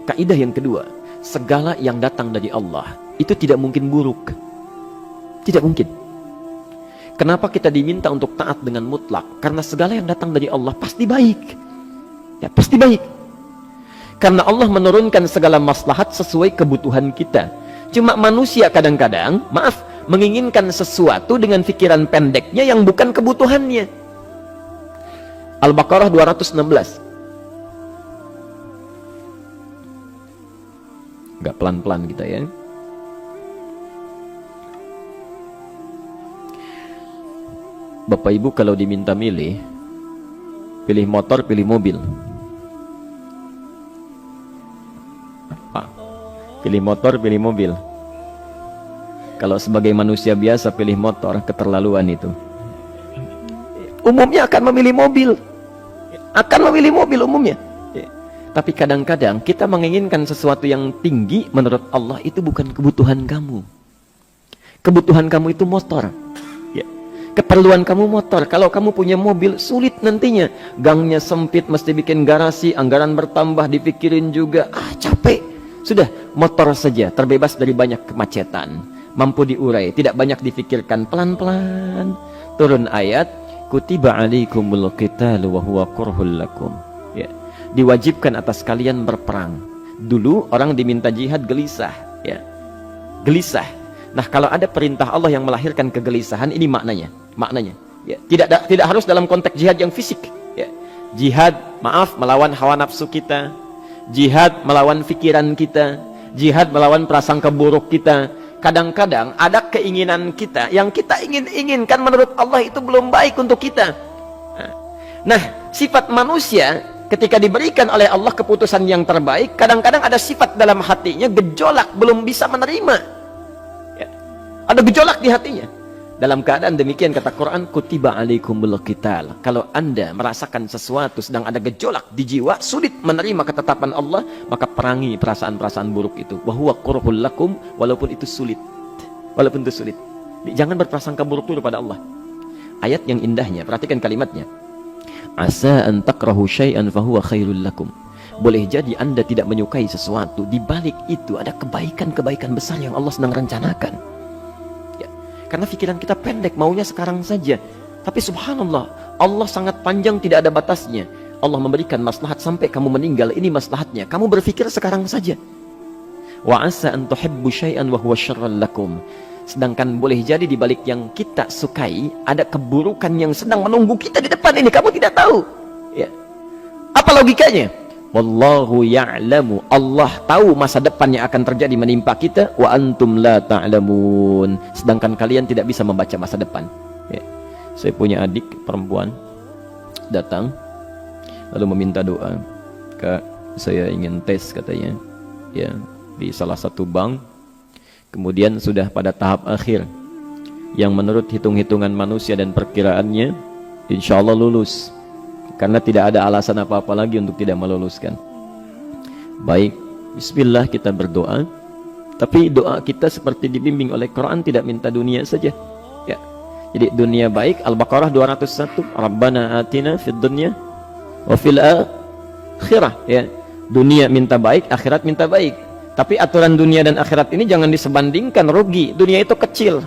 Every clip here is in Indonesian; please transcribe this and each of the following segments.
kaidah yang kedua, segala yang datang dari Allah itu tidak mungkin buruk. Tidak mungkin. Kenapa kita diminta untuk taat dengan mutlak? Karena segala yang datang dari Allah pasti baik. Ya, pasti baik. Karena Allah menurunkan segala maslahat sesuai kebutuhan kita. Cuma manusia kadang-kadang, menginginkan sesuatu dengan pikiran pendeknya yang bukan kebutuhannya. Al-Baqarah 216. Enggak pelan-pelan kita ya. Bapak Ibu kalau diminta milih, pilih motor, pilih mobil. Pilih motor, pilih mobil. Kalau sebagai manusia biasa pilih motor, keterlaluan itu. Umumnya akan memilih mobil. Akan memilih mobil umumnya. Tapi kadang-kadang kita menginginkan sesuatu yang tinggi, menurut Allah itu bukan kebutuhan kamu. Kebutuhan kamu itu motor. Keperluan kamu motor. Kalau kamu punya mobil, sulit nantinya. Gangnya sempit, mesti bikin garasi, anggaran bertambah, dipikirin juga. Capek. Sudah, motor saja, terbebas dari banyak kemacetan. Mampu diurai, tidak banyak difikirkan. Pelan-pelan. Turun ayat, kutiba alaikumul qitalu wa huwa kurhul lakum. Ya. Diwajibkan atas kalian berperang. Dulu orang diminta jihad gelisah. Ya. Gelisah. Nah, kalau ada perintah Allah yang melahirkan kegelisahan, ini maknanya. Ya. Tidak harus dalam konteks jihad yang fisik. Ya. Jihad, melawan hawa nafsu kita. Jihad melawan pikiran kita. Jihad melawan prasangka buruk kita. Kadang-kadang ada keinginan kita yang kita inginkan menurut Allah itu belum baik untuk kita. Nah, sifat manusia ketika diberikan oleh Allah keputusan yang terbaik, kadang-kadang ada sifat dalam hatinya gejolak, belum bisa menerima. Ya. Ada gejolak di hatinya. Dalam keadaan demikian kata Quran, kutiba alaikumul qital. Kalau Anda merasakan sesuatu sedang ada gejolak di jiwa, sulit menerima ketetapan Allah, maka perangi perasaan-perasaan buruk itu. Wa huwa kurhul lakum, walaupun itu sulit. Walaupun itu sulit. Jangan berprasangka buruk dulu pada Allah. Ayat yang indahnya, perhatikan kalimatnya. Asa an takrahu syai'an fa huwa khairul lakum. Boleh jadi Anda tidak menyukai sesuatu, di balik itu ada kebaikan-kebaikan besar yang Allah sedang rencanakan. Karena pikiran kita pendek, maunya sekarang saja. Tapi subhanallah, Allah sangat panjang, tidak ada batasnya. Allah memberikan maslahat sampai kamu meninggal, ini maslahatnya. Kamu berpikir sekarang saja. Wa asa an tuhibbu syai'an wa huwa syarrul lakum. Sedangkan boleh jadi di balik yang kita sukai ada keburukan yang sedang menunggu kita di depan ini, kamu tidak tahu. Ya. Apa logikanya? Wallahu ya'lamu, Allah tahu masa depan yang akan terjadi menimpa kita, wa antum la ta'lamun, sedangkan kalian tidak bisa membaca masa depan. Ya. Saya punya adik perempuan datang lalu meminta doa. Kak, saya ingin tes katanya. Ya, di salah satu bank. Kemudian sudah pada tahap akhir yang menurut hitung-hitungan manusia dan perkiraannya insya Allah lulus. Karena tidak ada alasan apa-apa lagi untuk tidak meluluskan. Baik, bismillah kita berdoa. Tapi doa kita seperti dibimbing oleh Quran, tidak minta dunia saja. Ya. Jadi dunia baik, Al-Baqarah 201. Rabbana atina fid dunya wa fil akhirah. Ya. Dunia minta baik, akhirat minta baik. Tapi aturan dunia dan akhirat ini jangan disebandingkan, rugi. Dunia itu kecil,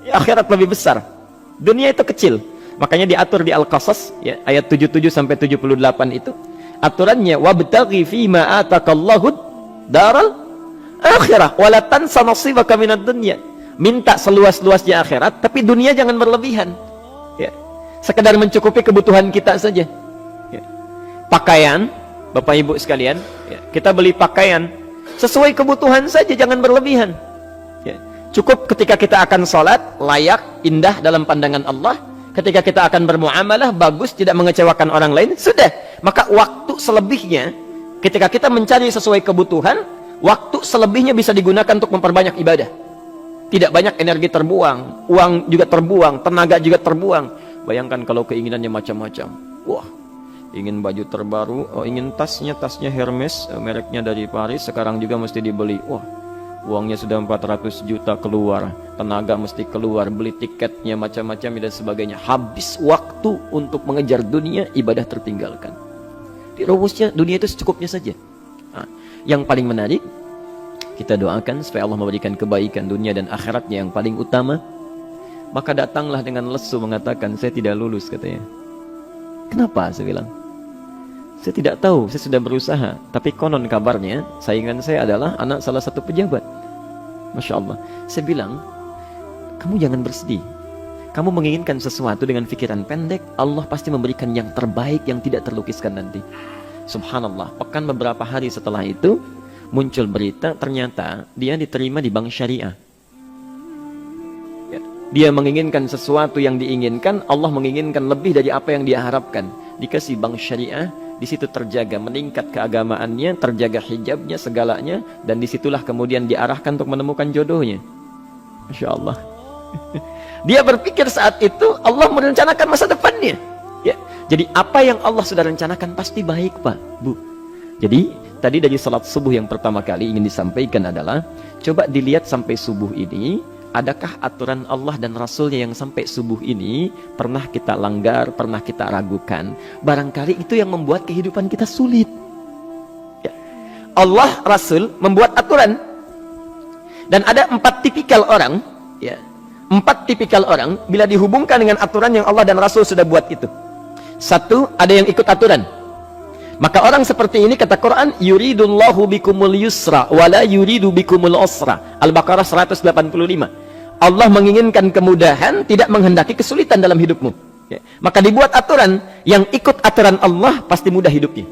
ya, akhirat lebih besar. Dunia itu kecil. Makanya diatur di Al-Qasas ya, ayat 77 sampai 78 itu aturannya wabtaghi fima atakallahu daral akhirah wala tansa nasibaka minad dunya. Minta seluas-luasnya akhirat, tapi dunia jangan berlebihan. Ya. Sekedar mencukupi kebutuhan kita saja. Ya. Pakaian, Bapak Ibu sekalian, ya, kita beli pakaian sesuai kebutuhan saja, jangan berlebihan. Ya. Cukup ketika kita akan sholat, layak, indah dalam pandangan Allah. Ketika kita akan bermuamalah, bagus, tidak mengecewakan orang lain, sudah. Maka waktu selebihnya, ketika kita mencari sesuai kebutuhan, waktu selebihnya bisa digunakan untuk memperbanyak ibadah. Tidak banyak energi terbuang, uang juga terbuang, tenaga juga terbuang. Bayangkan kalau keinginannya macam-macam. Wah, ingin baju terbaru, ingin tasnya Hermes, mereknya dari Paris, sekarang juga mesti dibeli. Wah, uangnya sudah 400 juta keluar, tenaga mesti keluar, beli tiketnya macam-macam dan sebagainya. Habis waktu untuk mengejar dunia, ibadah tertinggalkan. Di rumusnya dunia itu secukupnya saja. Nah, yang paling menarik, kita doakan supaya Allah memberikan kebaikan dunia dan akhiratnya yang paling utama. Maka datanglah dengan lesu mengatakan, saya tidak lulus katanya. Kenapa? Saya bilang, saya tidak tahu, saya sudah berusaha. Tapi konon kabarnya, saingan saya adalah anak salah satu pejabat. Masya Allah. Saya bilang, kamu jangan bersedih. Kamu menginginkan sesuatu dengan pikiran pendek, Allah pasti memberikan yang terbaik yang tidak terlukiskan nanti. Subhanallah. Pekan beberapa hari setelah itu, muncul berita, ternyata dia diterima di bank syariah. Dia menginginkan sesuatu yang diinginkan, Allah menginginkan lebih dari apa yang dia harapkan. Dikasih bank syariah, di situ terjaga, meningkat keagamaannya, terjaga hijabnya, segalanya, dan disitulah kemudian diarahkan untuk menemukan jodohnya. Masya Allah. Dia berpikir saat itu Allah merencanakan masa depannya. Ya. Jadi apa yang Allah sudah rencanakan pasti baik, Pak, Bu. Jadi tadi dari salat subuh yang pertama kali ingin disampaikan adalah, coba dilihat sampai subuh ini, adakah aturan Allah dan Rasulnya yang sampai subuh ini pernah kita langgar, pernah kita ragukan? Barangkali itu yang membuat kehidupan kita sulit. Ya. Allah, Rasul membuat aturan. Dan ada 4 tipikal orang, ya, 4 tipikal orang bila dihubungkan dengan aturan yang Allah dan Rasul sudah buat itu. 1, ada yang ikut aturan. Maka orang seperti ini, kata Quran, yuridullahu bikumul yusra wala yuridu bikumul usra. Al-Baqarah 185. Allah menginginkan kemudahan, tidak menghendaki kesulitan dalam hidupmu. Ya. Maka dibuat aturan, yang ikut aturan Allah pasti mudah hidupnya.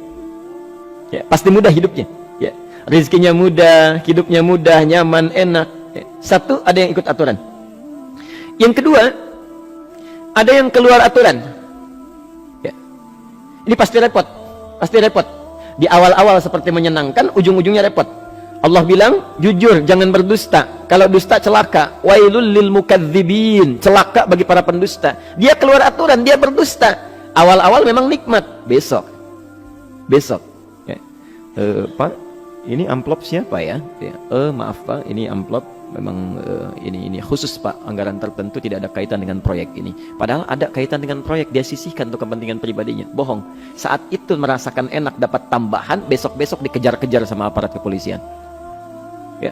Ya, pasti mudah hidupnya. Ya. Rizkinya mudah, hidupnya mudah, nyaman, enak. Ya. 1, ada yang ikut aturan. Yang kedua, ada yang keluar aturan. Ya. Ini pasti repot. Pasti repot. Di awal-awal seperti menyenangkan, ujung-ujungnya repot. Allah bilang, jujur, jangan berdusta. Kalau dusta celaka. Wailul lil mukadzibin. Celaka bagi para pendusta. Dia keluar aturan, dia berdusta. Awal-awal memang nikmat. Besok. Ya. Pak, ini amplop siapa ya? Ya. Maaf Pak, ini amplop memang ini khusus Pak, anggaran tertentu, tidak ada kaitan dengan proyek ini. Padahal ada kaitan dengan proyek, dia sisihkan untuk kepentingan pribadinya. Bohong. Saat itu merasakan enak dapat tambahan, besok-besok dikejar-kejar sama aparat kepolisian. Ya.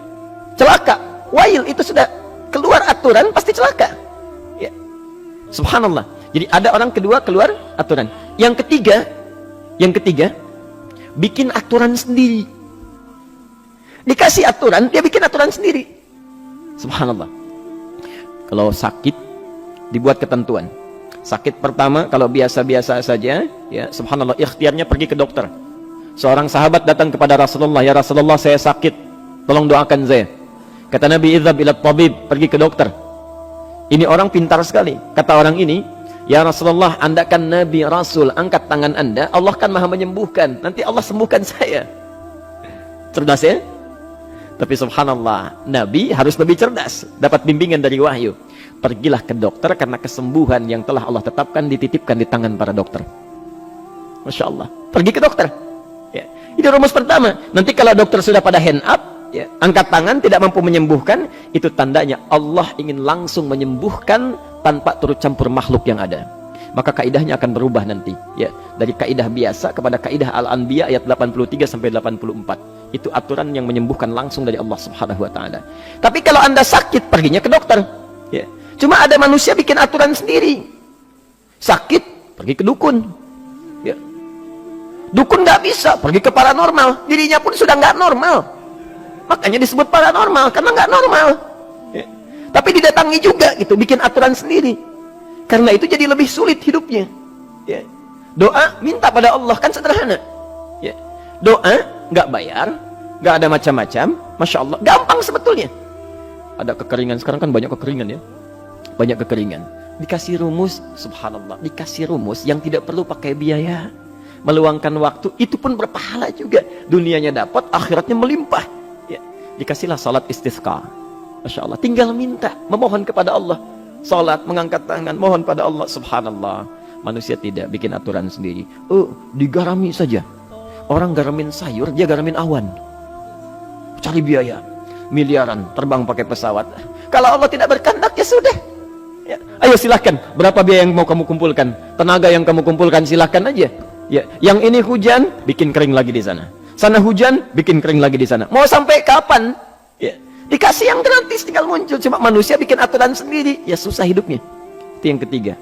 Celaka. Wail, itu sudah keluar aturan, pasti celaka. Ya. Subhanallah. Jadi ada orang kedua keluar aturan. Yang ketiga, bikin aturan sendiri. Dikasih aturan, dia bikin aturan sendiri. Subhanallah. Kalau sakit, dibuat ketentuan. Sakit pertama, kalau biasa-biasa saja, ya subhanallah, ikhtiarnya pergi ke dokter. Seorang sahabat datang kepada Rasulullah, ya Rasulullah, saya sakit, tolong doakan saya. Kata Nabi, idhab ila tabib, pergi ke dokter. Ini orang pintar sekali. Kata orang ini, ya Rasulullah, Anda kan Nabi Rasul, angkat tangan Anda, Allah kan maha menyembuhkan, nanti Allah sembuhkan saya. Cerdas ya? Tapi subhanallah, Nabi harus lebih cerdas, dapat bimbingan dari wahyu. Pergilah ke dokter, karena kesembuhan yang telah Allah tetapkan dititipkan di tangan para dokter. Masya Allah, pergi ke dokter. Ya. Itu rumus pertama. Nanti kalau dokter sudah pada hand up, ya, angkat tangan, tidak mampu menyembuhkan, itu tandanya Allah ingin langsung menyembuhkan tanpa turut campur makhluk yang ada. Maka kaidahnya akan berubah nanti, ya, dari kaidah biasa kepada kaidah Al-Anbiya ayat 83 sampai 84. Itu aturan yang menyembuhkan langsung dari Allah Subhanahu wa taala. Tapi kalau Anda sakit, perginya ke dokter. Ya. Cuma ada manusia bikin aturan sendiri. Sakit, pergi ke dukun. Ya. Dukun nggak bisa, pergi ke paranormal. Dirinya pun sudah nggak normal. Makanya disebut paranormal, karena nggak normal. Ya. Tapi didatangi juga, gitu, bikin aturan sendiri. Karena itu jadi lebih sulit hidupnya. Ya. Doa, minta pada Allah, kan sederhana. Ya. Doa, nggak bayar, nggak ada macam-macam, Masya Allah, gampang sebetulnya. Ada kekeringan, sekarang kan banyak kekeringan ya, banyak kekeringan. Dikasih rumus, subhanallah, dikasih rumus yang tidak perlu pakai biaya, meluangkan waktu, itu pun berpahala juga. Dunianya dapat, akhiratnya melimpah. Ya. Dikasihlah salat istisqa, Masya Allah, tinggal minta, memohon kepada Allah. Salat, mengangkat tangan, mohon pada Allah, subhanallah. Manusia tidak bikin aturan sendiri. Digarami saja. Orang garamin sayur, dia garamin awan. Cari biaya miliaran, terbang pakai pesawat. Kalau Allah tidak berkehendak, ya sudah. Ya. Ayo silahkan, berapa biaya yang mau kamu kumpulkan, tenaga yang kamu kumpulkan, silahkan aja. Ya. Yang ini hujan, bikin kering lagi di sana. Sana hujan, bikin kering lagi di sana. Mau sampai kapan? Ya. Dikasih yang gratis, tinggal muncul. Cuma manusia bikin aturan sendiri. Ya susah hidupnya. Itu yang ketiga.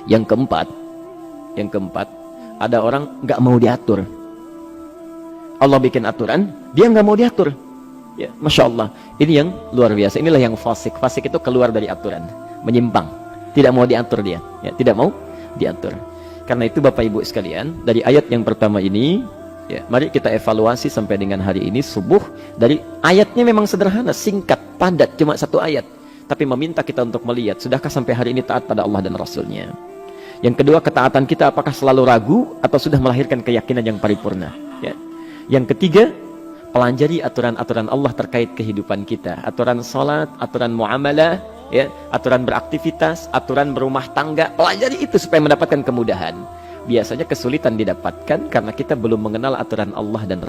Yang keempat, ada orang nggak mau diatur. Allah bikin aturan, dia nggak mau diatur. Ya, Masya Allah. Ini yang luar biasa. Inilah yang fasik. Fasik itu keluar dari aturan, menyimpang. Tidak mau diatur dia. Ya, tidak mau diatur. Karena itu Bapak Ibu sekalian, dari ayat yang pertama ini, ya, mari kita evaluasi sampai dengan hari ini subuh. Dari ayatnya memang sederhana, singkat, padat, cuma satu ayat. Tapi meminta kita untuk melihat, sudahkah sampai hari ini taat pada Allah dan Rasulnya? Yang kedua, ketaatan kita apakah selalu ragu atau sudah melahirkan keyakinan yang paripurna? Ya. Yang ketiga, pelajari aturan-aturan Allah terkait kehidupan kita. Aturan sholat, aturan muamalah, ya, aturan beraktivitas, aturan berumah tangga. Pelajari itu supaya mendapatkan kemudahan. Biasanya kesulitan didapatkan karena kita belum mengenal aturan Allah dan